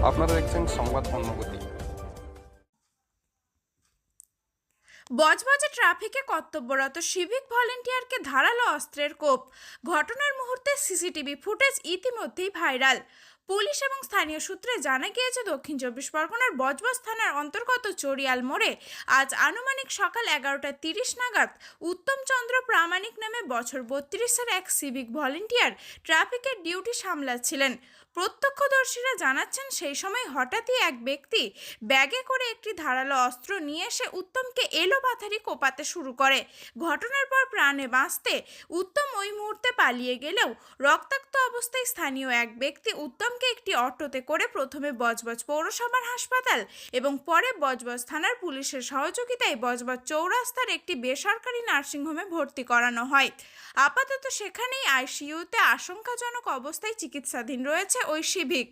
আপনারা দেখছেন সংবাদ অন্নগতি। বজবজে ট্রাফিকে কর্তব্যরত সিভিক ভলেন্টিয়ারকে ধারালো অস্ত্রের কোপ। ঘটনার মুহূর্তে সিসিটিভি ফুটেজ ইতিমধ্যেই ভাইরাল। পুলিশ এবং স্থানীয় সূত্রে জানা গিয়েছে, দক্ষিণ চব্বিশ পরগনার বজবজ থানার অন্তর্গত চড়িয়াল মোড়ে আজ আনুমানিক সকাল 11:30 নাগাদ উত্তম চন্দ্র প্রামাণিক নামে বছর 32-এর এক সিভিক ভলেন্টিয়ার ট্রাফিকের ডিউটি সামলাচ্ছিলেন। প্রত্যক্ষদর্শীরা জানাচ্ছেন, সেই সময় হঠাৎই এক ব্যক্তি ব্যাগে করে একটি ধারালো অস্ত্র নিয়ে এসে উত্তমকে এলোপাথারি কোপাতে শুরু করে। ঘটনার পর প্রাণে বাঁচতে উত্তম ওই মুহূর্তে পালিয়ে গেলেও রক্তাক্ত অবস্থায় স্থানীয় এক ব্যক্তি উত্তমকে একটি অটোতে করে প্রথমে বজবজ পৌরসভার হাসপাতাল এবং পরে বজবজ থানার পুলিশের সহযোগিতায় বজবজ চৌরাস্তার একটি বেসরকারি নার্সিংহোমে ভর্তি করানো হয়। আপাতত সেখানেই আইসিইউতে আশঙ্কাজনক অবস্থায় চিকিৎসাধীন রয়েছে ওই সিভিক।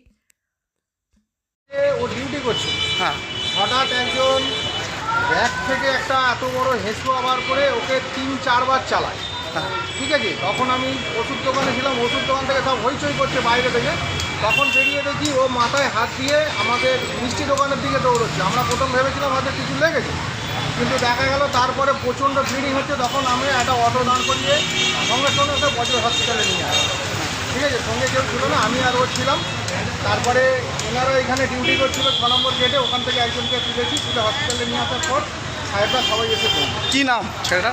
ও ডিউটি করছে, হ্যাঁ হঠাৎ একজন ব্যাগ থেকে একটা এত বড় হেঁসুয়া বার করে ওকে 3-4 বার চালায়। হ্যাঁ ঠিক আছে, তখন আমি ওষুধ দোকানে ছিলাম, ওষুধ দোকান থেকে সব হইচই করছে বাইরে থেকে। তখন বেরিয়ে দেখি ও মাথায় হাত দিয়ে আমাদের মিষ্টি দোকানের দিকে দৌড়চ্ছে। আমরা প্রথম ভেবেছিলাম হয়তো কিছু লেগেছে, কিন্তু দেখা গেল তারপরে প্রচণ্ড ব্লিডিং হচ্ছে। তখন আমি একটা অটো দাঁড় করিয়ে সঙ্গে সঙ্গে ওকে বজবজ হসপিটালে নিয়ে আসি। ঠিক আছে, সঙ্গে কেউ ছিল না, আমি আর ও ছিলাম। তারপরে ওনারা এখানে ডিউটি করছিল 6 নম্বর গেটে, ওখান থেকে একজনকে তুলেছি, তুলে হসপিটালে নিয়ে আসার পর সাহেবরা সবাই এসে পড়বে। কি নাম ছেলেটা?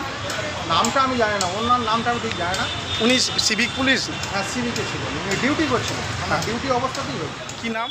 নামটা আমি জানি না, ওনার নামটা আমি ঠিক জানি না। উনি সিভিক পুলিশ? হ্যাঁ, সিভিকে ছিল, ডিউটি করছিল, আমার ডিউটি অবস্থাতেই হয়েছে। কি নাম?